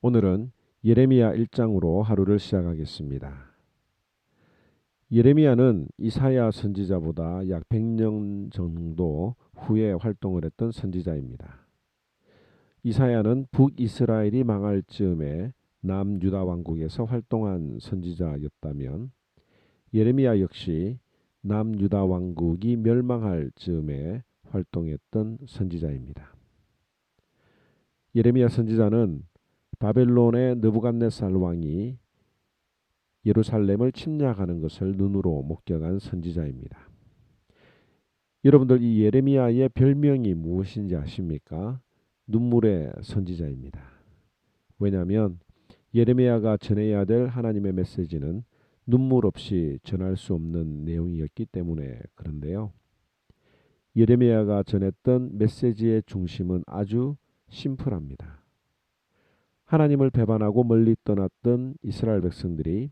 오늘은 예레미야 1장으로 하루를 시작하겠습니다. 예레미야는 이사야 선지자보다 약 100년 정도 후에 활동을 했던 선지자입니다. 이사야는 북이스라엘이 망할 즈음에 남유다 왕국에서 활동한 선지자였다면 예레미야 역시 남유다 왕국이 멸망할 즈음에 활동했던 선지자입니다. 예레미야 선지자는 바벨론의 느부갓네살 왕이 예루살렘을 침략하는 것을 눈으로 목격한 선지자입니다. 여러분들 이 예레미야의 별명이 무엇인지 아십니까? 눈물의 선지자입니다. 왜냐하면 예레미야가 전해야 될 하나님의 메시지는 눈물 없이 전할 수 없는 내용이었기 때문에 그런데요. 예레미야가 전했던 메시지의 중심은 아주 심플합니다. 하나님을 배반하고 멀리 떠났던 이스라엘 백성들이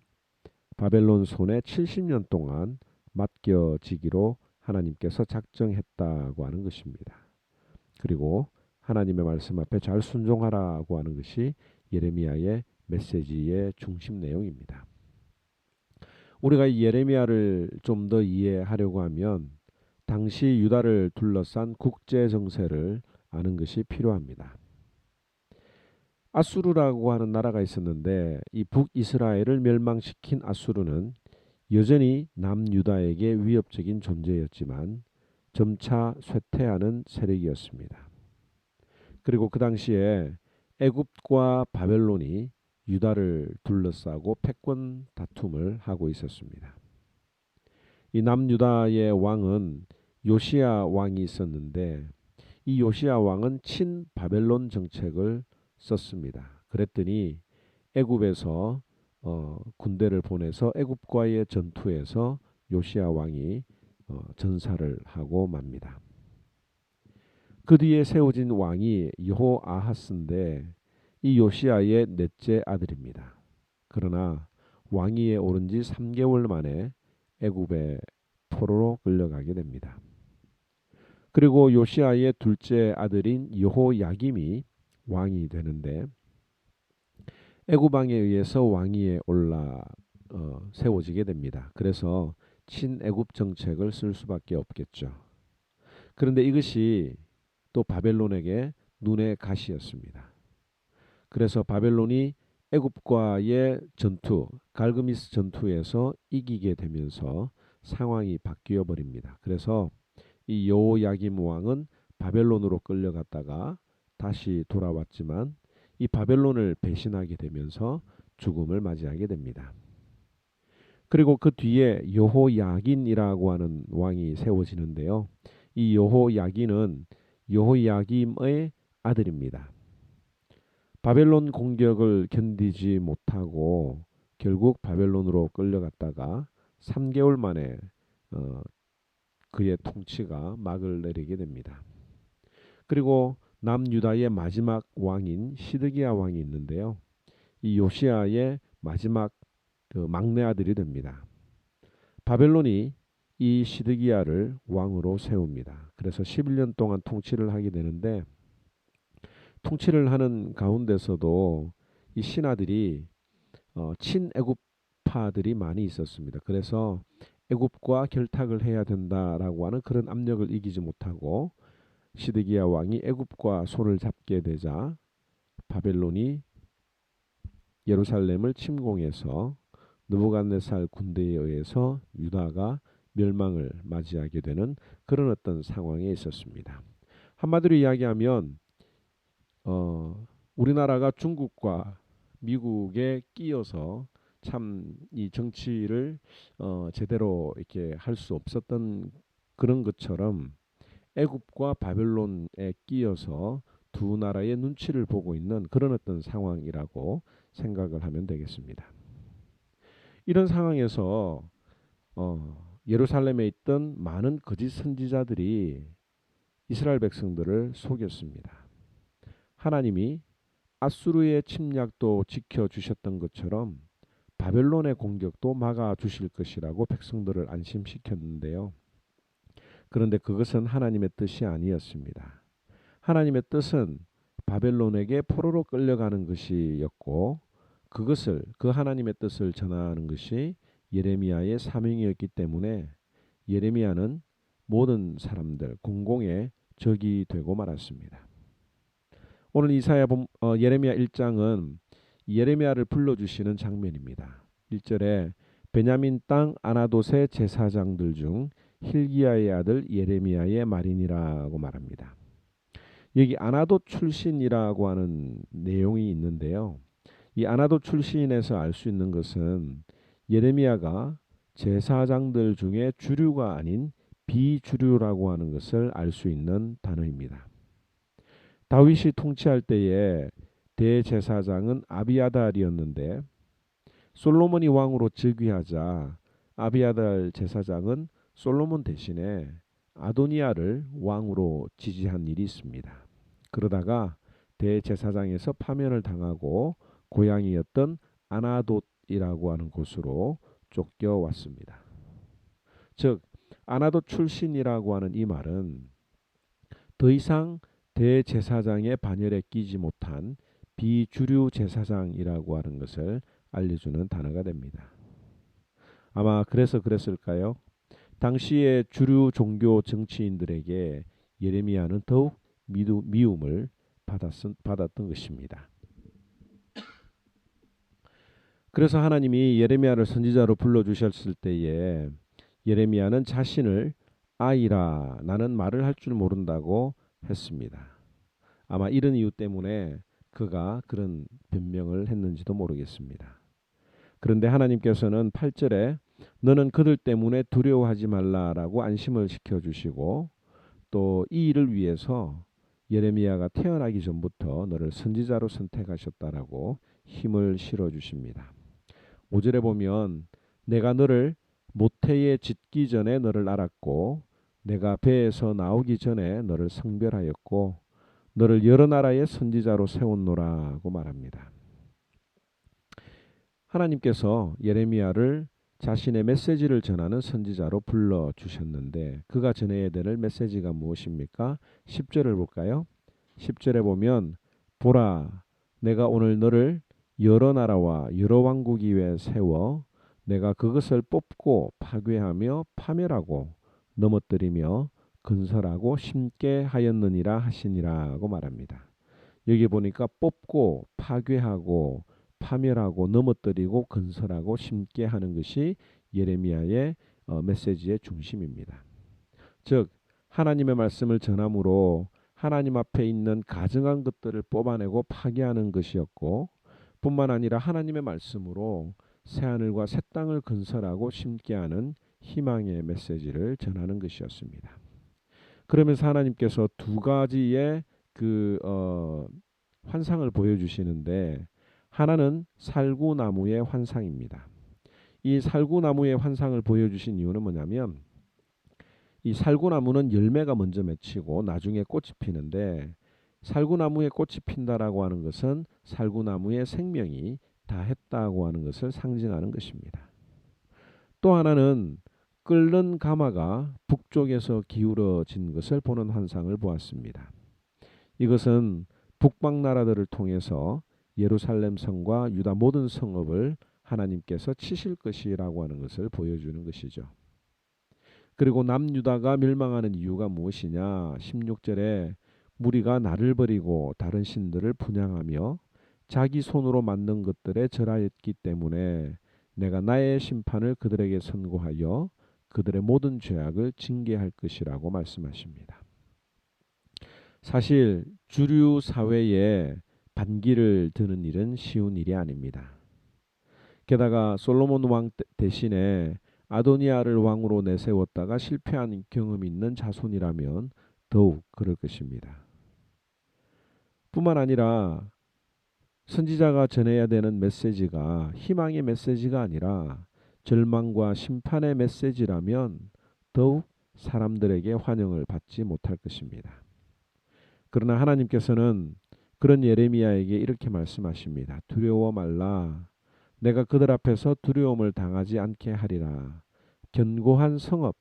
바벨론 손에 70년 동안 맡겨지기로 하나님께서 작정했다고 하는 것입니다. 그리고 하나님의 말씀 앞에 잘 순종하라고 하는 것이 예레미야의 메시지의 중심 내용입니다. 우리가 이 예레미야를 좀 더 이해하려고 하면 당시 유다를 둘러싼 국제 정세를 아는 것이 필요합니다. 아수르라고 하는 나라가 있었는데 이 북이스라엘을 멸망시킨 아수르는 여전히 남유다에게 위협적인 존재였지만 점차 쇠퇴하는 세력이었습니다. 그리고 그 당시에 애굽과 바벨론이 유다를 둘러싸고 패권 다툼을 하고 있었습니다. 이 남유다의 왕은 요시야 왕이 있었는데 이 요시야 왕은 친바벨론 정책을 썼습니다. 그랬더니 애굽에서 군대를 보내서 애굽과의 전투에서 요시야 왕이 전사를 하고 맙니다. 그 뒤에 세워진 왕이 여호아하스인데 이 요시야의 넷째 아들입니다. 그러나 왕위에 오른 지 3개월 만에 애굽의 포로로 끌려가게 됩니다. 그리고 요시야의 둘째 아들인 여호야김이 왕이 되는데 애굽 왕에 의해서 왕위에 올라 세워지게 됩니다. 그래서 친애굽 정책을 쓸 수밖에 없겠죠. 그런데 이것이 또 바벨론에게 눈의 가시였습니다. 그래서 바벨론이 애굽과의 전투, 갈그미스 전투에서 이기게 되면서 상황이 바뀌어 버립니다. 그래서 이 여호야김 왕은 바벨론으로 끌려갔다가 다시 돌아왔지만 이 바벨론을 배신하게 되면서 죽음을 맞이하게 됩니다. 그리고 그 뒤에 여호야긴이라고 하는 왕이 세워지는데요. 이 여호야긴은 여호야김의 아들입니다. 바벨론 공격을 견디지 못하고 결국 바벨론으로 끌려갔다가 3개월 만에 그의 통치가 막을 내리게 됩니다. 그리고 남유다의 마지막 왕인 시드기야 왕이 있는데요. 이 요시야의 마지막 막내 아들이 됩니다. 바벨론이 이 시드기야를 왕으로 세웁니다. 그래서 11년 동안 통치를 하게 되는데 통치를 하는 가운데서도 이 신하들이 친애굽파들이 많이 있었습니다. 그래서 애굽과 결탁을 해야 된다라고 하는 그런 압력을 이기지 못하고 시드기야 왕이 애굽과 손을 잡게 되자 바벨론이 예루살렘을 침공해서 느부갓네살 군대에 의해서 유다가 멸망을 맞이하게 되는 그런 어떤 상황에 있었습니다. 한마디로 이야기하면 우리나라가 중국과 미국에 끼어서 참 이 정치를 제대로 이렇게 할 수 없었던 그런 것처럼 애굽과 바벨론에 끼어서 두 나라의 눈치를 보고 있는 그런 어떤 상황이라고 생각을 하면 되겠습니다. 이런 상황에서 예루살렘에 있던 많은 거짓 선지자들이 이스라엘 백성들을 속였습니다. 하나님이 아수르의 침략도 지켜주셨던 것처럼 바벨론의 공격도 막아주실 것이라고 백성들을 안심시켰는데요. 그런데 그것은 하나님의 뜻이 아니었습니다. 하나님의 뜻은 바벨론에게 포로로 끌려가는 것이었고 그것을 그 하나님의 뜻을 전하는 것이 예레미야의 사명이었기 때문에 예레미야는 모든 사람들 공공의 적이 되고 말았습니다. 오늘 예레미야 1장은 예레미야를 불러주시는 장면입니다. 1절에 베냐민 땅 아나돗의 제사장들 중 힐기야의 아들 예레미야의 말이니라고 말합니다. 여기 아나돗 출신이라고 하는 내용이 있는데요. 이 아나돗 출신에서 알 수 있는 것은 예레미야가 제사장들 중에 주류가 아닌 비주류라고 하는 것을 알 수 있는 단어입니다. 다윗이 통치할 때에 대제사장은 아비아달이었는데 솔로몬이 왕으로 즉위하자 아비아달 제사장은 솔로몬 대신에 아도니아를 왕으로 지지한 일이 있습니다. 그러다가 대제사장에서 파면을 당하고 고향이었던 아나돗이라고 하는 곳으로 쫓겨왔습니다. 즉 아나돗 출신이라고 하는 이 말은 더 이상 대제사장의 반열에 끼지 못한 비주류 제사장이라고 하는 것을 알려주는 단어가 됩니다. 아마 그래서 그랬을까요? 당시의 주류 종교 정치인들에게 예레미야는 더욱 미움을 받았던 것입니다. 그래서 하나님이 예레미야를 선지자로 불러주셨을 때에 예레미야는 자신을 아이라 나는 말을 할 줄 모른다고 했습니다. 아마 이런 이유 때문에 그가 그런 변명을 했는지도 모르겠습니다. 그런데 하나님께서는 8절에 너는 그들 때문에 두려워하지 말라라고 안심을 시켜주시고 또 이 일을 위해서 예레미야가 태어나기 전부터 너를 선지자로 선택하셨다라고 힘을 실어주십니다. 5절에 보면 내가 너를 모태에 짓기 전에 너를 알았고 내가 배에서 나오기 전에 너를 성별하였고 너를 여러 나라의 선지자로 세웠노라고 말합니다. 하나님께서 예레미야를 자신의 메시지를 전하는 선지자로 불러주셨는데 그가 전해야 될 메시지가 무엇입니까? 10절을 볼까요? 10절에 보면 보라 내가 오늘 너를 여러 나라와 여러 왕국 위에 세워 내가 그것을 뽑고 파괴하며 파멸하고 넘어뜨리며 건설하고 심게 하였느니라 하시니라고 말합니다. 여기 보니까 뽑고 파괴하고 파멸하고 넘어뜨리고 건설하고 심게 하는 것이 예레미야의 메시지의 중심입니다. 즉 하나님의 말씀을 전함으로 하나님 앞에 있는 가증한 것들을 뽑아내고 파괴하는 것이었고 뿐만 아니라 하나님의 말씀으로 새하늘과 새 땅을 건설하고 심게 하는 희망의 메시지를 전하는 것이었습니다. 그러면서 하나님께서 두 가지의 환상을 보여주시는데 하나는 살구나무의 환상입니다. 이 살구나무의 환상을 보여주신 이유는 뭐냐면 이 살구나무는 열매가 먼저 맺히고 나중에 꽃이 피는데 살구나무에 꽃이 핀다라고 하는 것은 살구나무의 생명이 다했다고 하는 것을 상징하는 것입니다. 또 하나는 끓는 가마가 북쪽에서 기울어진 것을 보는 환상을 보았습니다. 이것은 북방 나라들을 통해서 예루살렘 성과 유다 모든 성읍을 하나님께서 치실 것이라고 하는 것을 보여주는 것이죠. 그리고 남유다가 멸망하는 이유가 무엇이냐? 16절에 무리가 나를 버리고 다른 신들을 분향하며 자기 손으로 만든 것들에 절하였기 때문에 내가 나의 심판을 그들에게 선고하여 그들의 모든 죄악을 징계할 것이라고 말씀하십니다. 사실 주류 사회에 반기를 드는 일은 쉬운 일이 아닙니다. 게다가 솔로몬 왕 대신에 아도니아를 왕으로 내세웠다가 실패한 경험이 있는 자손이라면 더욱 그럴 것입니다. 뿐만 아니라 선지자가 전해야 되는 메시지가 희망의 메시지가 아니라 절망과 심판의 메시지라면 더욱 사람들에게 환영을 받지 못할 것입니다. 그러나 하나님께서는 그런 예레미야에게 이렇게 말씀하십니다. 두려워 말라. 내가 그들 앞에서 두려움을 당하지 않게 하리라. 견고한 성읍,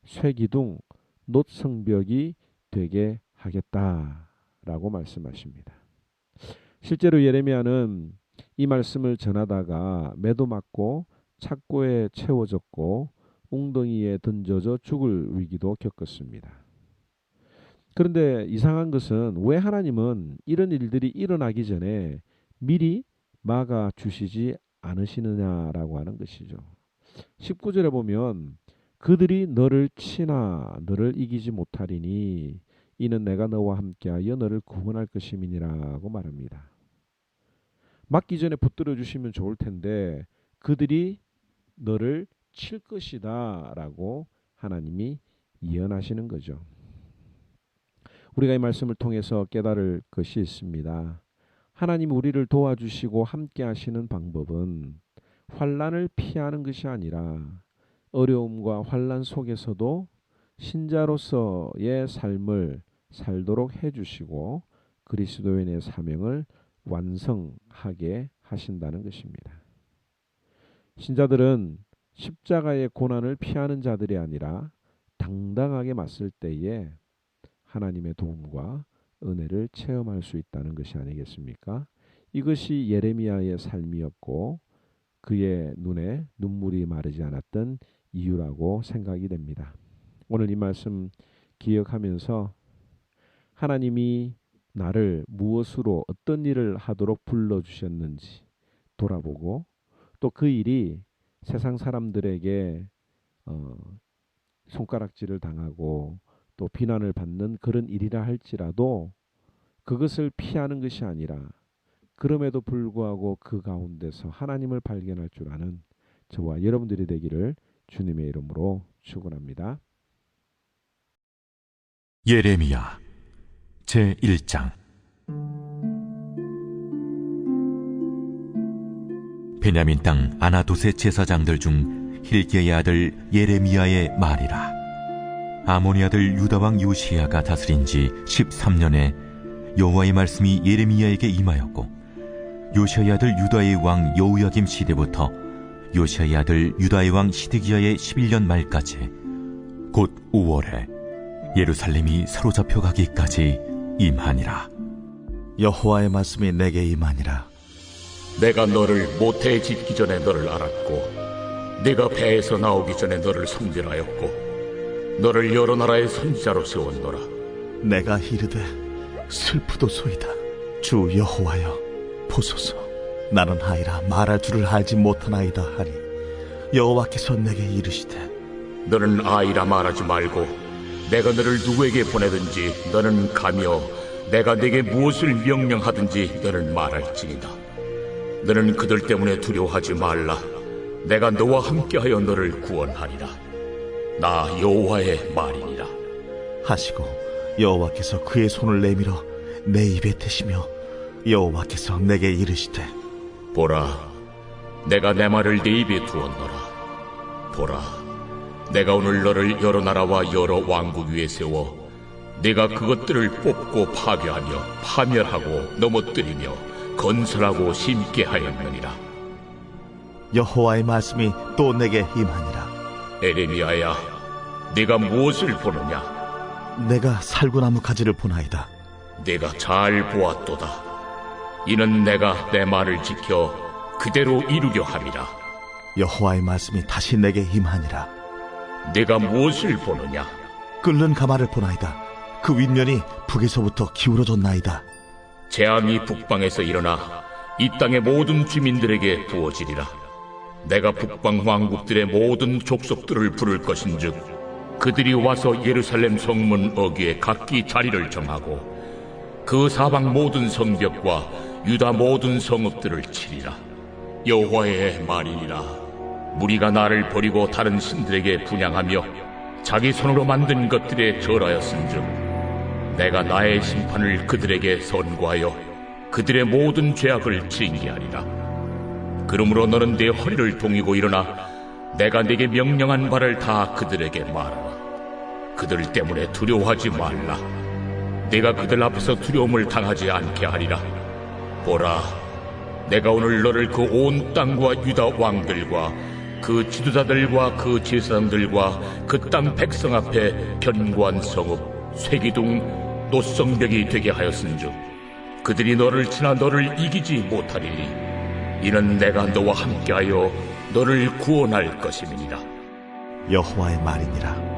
쇠기둥, 놋성벽이 되게 하겠다라고 말씀하십니다. 실제로 예레미야는 이 말씀을 전하다가 매도 맞고 착고에 채워졌고 웅덩이에 던져져 죽을 위기도 겪었습니다. 그런데 이상한 것은 왜 하나님은 이런 일들이 일어나기 전에 미리 막아 주시지 않으시느냐라고 하는 것이죠. 19절에 보면 그들이 너를 치나 너를 이기지 못하리니 이는 내가 너와 함께하여 너를 구원할 것임이니라고 말합니다. 막기 전에 붙들어 주시면 좋을 텐데 그들이 너를 칠 것이다 라고 하나님이 예언하시는 거죠. 우리가 이 말씀을 통해서 깨달을 것이 있습니다. 하나님 우리를 도와주시고 함께 하시는 방법은 환난을 피하는 것이 아니라 어려움과 환난 속에서도 신자로서의 삶을 살도록 해주시고 그리스도인의 사명을 완성하게 하신다는 것입니다. 신자들은 십자가의 고난을 피하는 자들이 아니라 당당하게 맞설 때에 하나님의 도움과 은혜를 체험할 수 있다는 것이 아니겠습니까? 이것이 예레미야의 삶이었고 그의 눈에 눈물이 마르지 않았던 이유라고 생각이 됩니다. 오늘 이 말씀 기억하면서 하나님이 나를 무엇으로 어떤 일을 하도록 불러주셨는지 돌아보고 또 그 일이 세상 사람들에게 손가락질을 당하고 또 비난을 받는 그런 일이라 할지라도 그것을 피하는 것이 아니라 그럼에도 불구하고 그 가운데서 하나님을 발견할 줄 아는 저와 여러분들이 되기를 주님의 이름으로 축원합니다. 예레미야 제1장. 베냐민 땅 아나돗의 제사장들 중 hilki야의 아들 예레미야의 말이라. 아모니 아들 유다 왕 요시야가 다스린 지 13년에 여호와의 말씀이 예레미야에게 임하였고 요시야의 아들 유다의 왕 여호야김 시대부터 요시야의 아들 유다의 왕 시드기야의 11년 말까지 곧 5월에 예루살렘이 사로잡혀 가기까지 임하니라. 여호와의 말씀이 내게 임하니라. 내가 너를 모태에 짓기 전에 너를 알았고 네가 배에서 나오기 전에 너를 성별하였고 너를 여러 나라의 선지자로 세웠노라. 내가 이르되 슬프도소이다. 주 여호와여 보소서. 나는 아이라 말할 줄을 알지 못하나이다 하니 여호와께서 내게 이르시되 너는 아이라 말하지 말고 내가 너를 누구에게 보내든지 너는 가며 내가 네게 무엇을 명령하든지 너는 말할지니라. 너는 그들 때문에 두려워하지 말라. 내가 너와 함께하여 너를 구원하리라. 나 여호와의 말이니라 하시고 여호와께서 그의 손을 내밀어 내 입에 대시며 여호와께서 내게 이르시되 보라, 내가 내 말을 네 입에 두었노라. 보라, 내가 오늘 너를 여러 나라와 여러 왕국 위에 세워 네가 그것들을 뽑고 파괴하며 파멸하고 넘어뜨리며 건설하고 심게 하였느니라. 여호와의 말씀이 또 내게 임하니라. 예레미야야, 네가 무엇을 보느냐? 내가 살구나무 가지를 보나이다. 네가 잘 보았도다. 이는 내가 내 말을 지켜 그대로 이루려 함이라. 여호와의 말씀이 다시 내게 임하니라. 네가 무엇을 보느냐? 끓는 가마를 보나이다. 그 윗면이 북에서부터 기울어졌나이다. 재앙이 북방에서 일어나 이 땅의 모든 주민들에게 부어지리라. 내가 북방 왕국들의 모든 족속들을 부를 것인즉 그들이 와서 예루살렘 성문 어귀에 각기 자리를 정하고 그 사방 모든 성벽과 유다 모든 성읍들을 치리라. 여호와의 말이니라. 무리가 나를 버리고 다른 신들에게 분향하며 자기 손으로 만든 것들에 절하였은즉 내가 나의 심판을 그들에게 선고하여 그들의 모든 죄악을 징계하리라. 그러므로 너는 내 허리를 동이고 일어나 내가 네게 명령한 바를 다 그들에게 말하라. 그들 때문에 두려워하지 말라. 내가 그들 앞에서 두려움을 당하지 않게 하리라. 보라, 내가 오늘 너를 그 온 땅과 유다 왕들과 그 지도자들과 그 제사장들과 그 땅 백성 앞에 견고한 성읍, 쇠기둥, 노성벽이 되게 하였은즉 그들이 너를 치나 너를 이기지 못하리니 이는 내가 너와 함께하여 너를 구원할 것임이니라. 여호와의 말이니라.